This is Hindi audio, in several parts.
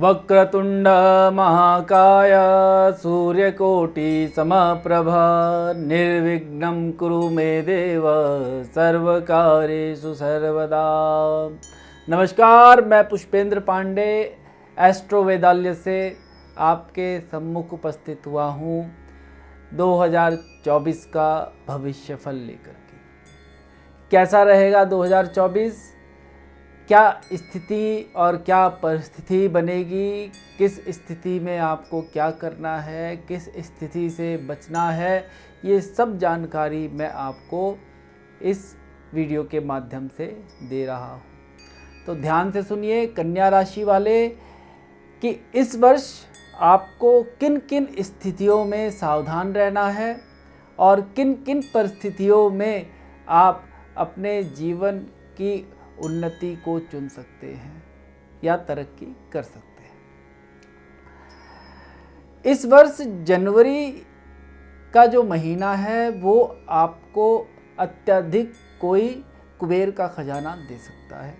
वक्रतुंड महाकाय सूर्यकोटि समप्रभा निर्विघ्नं कुरु मे देव सर्वकार्येषु सर्वदा। नमस्कार, मैं पुष्पेंद्र पांडे एस्ट्रो वेदालय से आपके सम्मुख उपस्थित हुआ हूँ 2024 का भविष्यफल लेकर के। कैसा रहेगा 2024, क्या स्थिति और क्या परिस्थिति बनेगी, किस स्थिति में आपको क्या करना है, किस स्थिति से बचना है, ये सब जानकारी मैं आपको इस वीडियो के माध्यम से दे रहा हूँ। तो ध्यान से सुनिए कन्या राशि वाले कि इस वर्ष आपको किन किन स्थितियों में सावधान रहना है और किन किन परिस्थितियों में आप अपने जीवन की उन्नति को चुन सकते हैं या तरक्की कर सकते हैं। इस वर्ष जनवरी का जो महीना है वो आपको अत्यधिक कोई कुबेर का खजाना दे सकता है।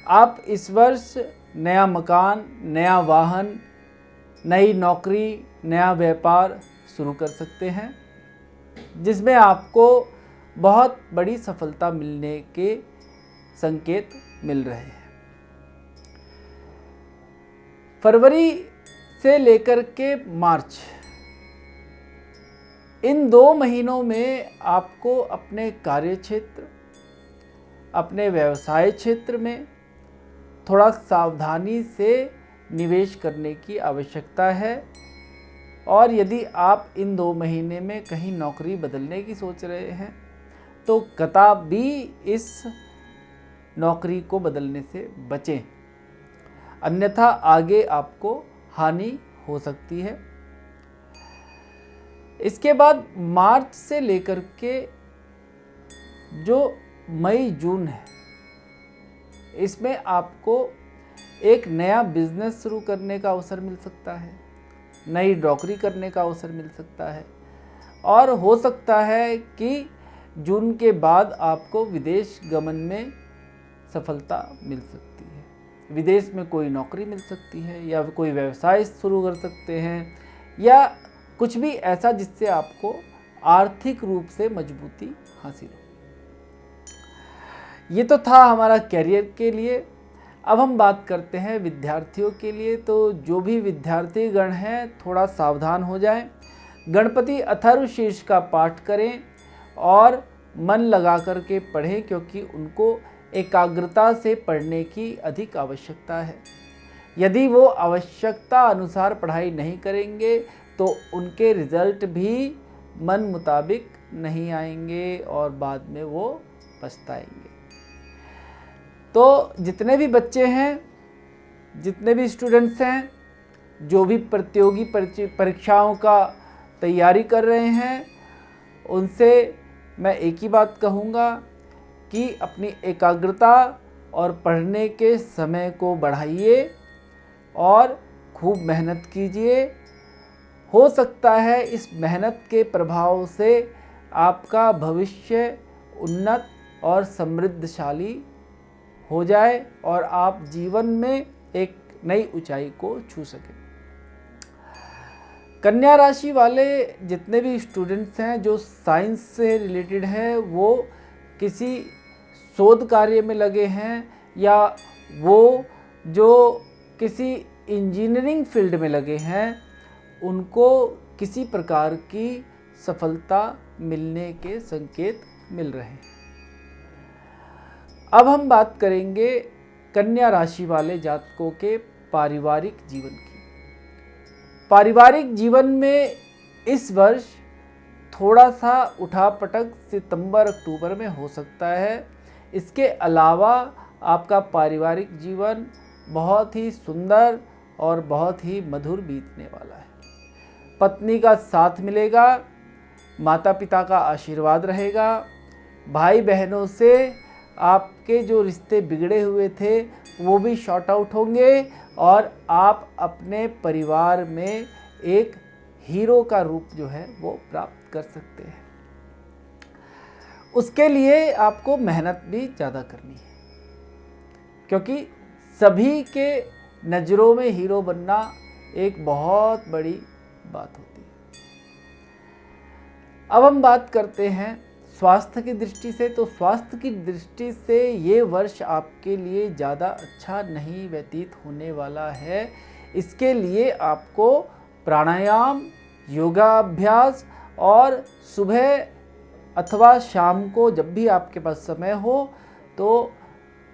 आप इस वर्ष नया मकान, नया वाहन, नई नौकरी, नया व्यापार शुरू कर सकते हैं, जिसमें आपको बहुत बड़ी सफलता मिलने के संकेत मिल रहे हैं। फरवरी से लेकर के मार्च, इन 2 महीनों में आपको अपने कार्य क्षेत्र, अपने व्यवसाय क्षेत्र में थोड़ा सावधानी से निवेश करने की आवश्यकता है। और यदि आप इन 2 महीने में कहीं नौकरी बदलने की सोच रहे हैं तो कतई इस नौकरी को बदलने से बचें, अन्यथा आगे आपको हानि हो सकती है। इसके बाद मार्च से लेकर के जो मई जून है, इसमें आपको एक नया बिजनेस शुरू करने का अवसर मिल सकता है, नई नौकरी करने का अवसर मिल सकता है, और हो सकता है कि जून के बाद आपको विदेश गमन में सफलता मिल सकती है। विदेश में कोई नौकरी मिल सकती है या कोई व्यवसाय शुरू कर सकते हैं या कुछ भी ऐसा जिससे आपको आर्थिक रूप से मजबूती हासिल हो। ये तो था हमारा करियर के लिए। अब हम बात करते हैं विद्यार्थियों के लिए। तो जो भी विद्यार्थी गण हैं थोड़ा सावधान हो जाएं, गणपति अथर्वशीर्ष का पाठ करें और मन लगा करके पढ़ें, क्योंकि उनको एकाग्रता से पढ़ने की अधिक आवश्यकता है। यदि वो आवश्यकता अनुसार पढ़ाई नहीं करेंगे तो उनके रिजल्ट भी मन मुताबिक नहीं आएंगे और बाद में वो पछताएंगे। तो जितने भी बच्चे हैं, जितने भी स्टूडेंट्स हैं, जो भी प्रतियोगी परीक्षाओं का तैयारी कर रहे हैं, उनसे मैं एक ही बात कहूँगा कि अपनी एकाग्रता और पढ़ने के समय को बढ़ाइए और खूब मेहनत कीजिए। हो सकता है इस मेहनत के प्रभाव से आपका भविष्य उन्नत और समृद्धशाली हो जाए और आप जीवन में एक नई ऊंचाई को छू सकें। कन्या राशि वाले जितने भी स्टूडेंट्स हैं जो साइंस से रिलेटेड हैं, वो किसी शोध कार्य में लगे हैं या वो जो किसी इंजीनियरिंग फील्ड में लगे हैं, उनको किसी प्रकार की सफलता मिलने के संकेत मिल रहे हैं। अब हम बात करेंगे कन्या राशि वाले जातकों के पारिवारिक जीवन की। पारिवारिक जीवन में इस वर्ष थोड़ा सा उठापटक सितंबर अक्टूबर में हो सकता है। इसके अलावा आपका पारिवारिक जीवन बहुत ही सुंदर और बहुत ही मधुर बीतने वाला है। पत्नी का साथ मिलेगा, माता पिता का आशीर्वाद रहेगा, भाई बहनों से आपके जो रिश्ते बिगड़े हुए थे वो भी शॉर्ट आउट होंगे और आप अपने परिवार में एक हीरो का रूप जो है वो प्राप्त कर सकते हैं। उसके लिए आपको मेहनत भी ज़्यादा करनी है, क्योंकि सभी के नज़रों में हीरो बनना एक बहुत बड़ी बात होती है। अब हम बात करते हैं स्वास्थ्य की दृष्टि से। तो स्वास्थ्य की दृष्टि से ये वर्ष आपके लिए ज़्यादा अच्छा नहीं व्यतीत होने वाला है। इसके लिए आपको प्राणायाम, योगाभ्यास और सुबह अथवा शाम को जब भी आपके पास समय हो तो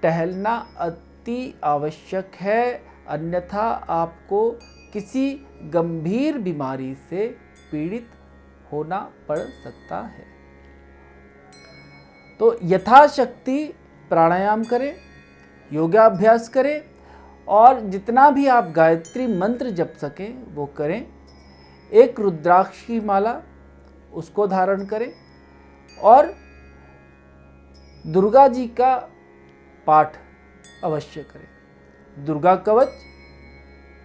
टहलना अति आवश्यक है, अन्यथा आपको किसी गंभीर बीमारी से पीड़ित होना पड़ सकता है। तो यथाशक्ति प्राणायाम करें, योगाभ्यास करें और जितना भी आप गायत्री मंत्र जप सकें वो करें। एक रुद्राक्ष की माला उसको धारण करें और दुर्गा जी का पाठ अवश्य करें। दुर्गा कवच,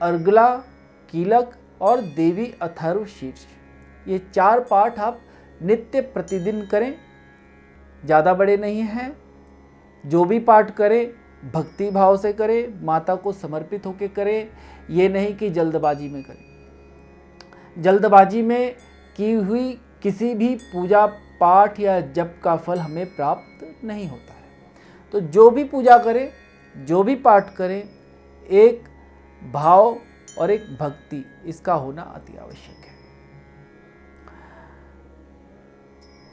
अर्गला, कीलक और देवी अथर्व शीर्ष, ये 4 पाठ आप नित्य प्रतिदिन करें। ज़्यादा बड़े नहीं हैं। जो भी पाठ करें भक्ति भाव से करें, माता को समर्पित होकर करें। ये नहीं कि जल्दबाजी में करें। जल्दबाजी में की हुई किसी भी पूजा पाठ या जप का फल हमें प्राप्त नहीं होता है। तो जो भी पूजा करें, जो भी पाठ करें, एक भाव और एक भक्ति इसका होना अति आवश्यक है।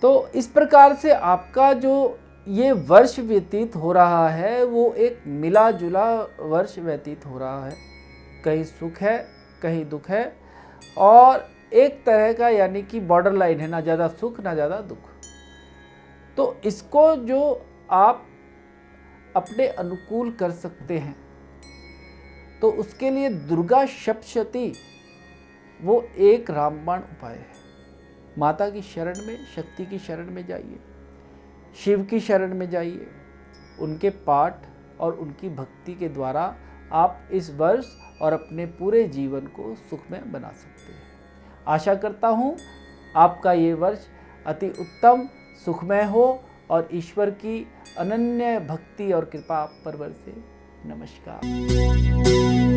तो इस प्रकार से आपका जो ये वर्ष व्यतीत हो रहा है वो एक मिला जुला वर्ष व्यतीत हो रहा है। कहीं सुख है, कहीं दुख है और एक तरह का यानी कि बॉर्डर लाइन है, ना ज़्यादा सुख ना ज़्यादा दुख। तो इसको जो आप अपने अनुकूल कर सकते हैं तो उसके लिए दुर्गा सप्तशती वो एक रामबाण उपाय है। माता की शरण में, शक्ति की शरण में जाइए, शिव की शरण में जाइए। उनके पाठ और उनकी भक्ति के द्वारा आप इस वर्ष और अपने पूरे जीवन को सुखमय बना सकते हैं। आशा करता हूँ आपका ये वर्ष अति उत्तम सुखमय हो और ईश्वर की अनन्य भक्ति और कृपा आप पर बरसे। नमस्कार।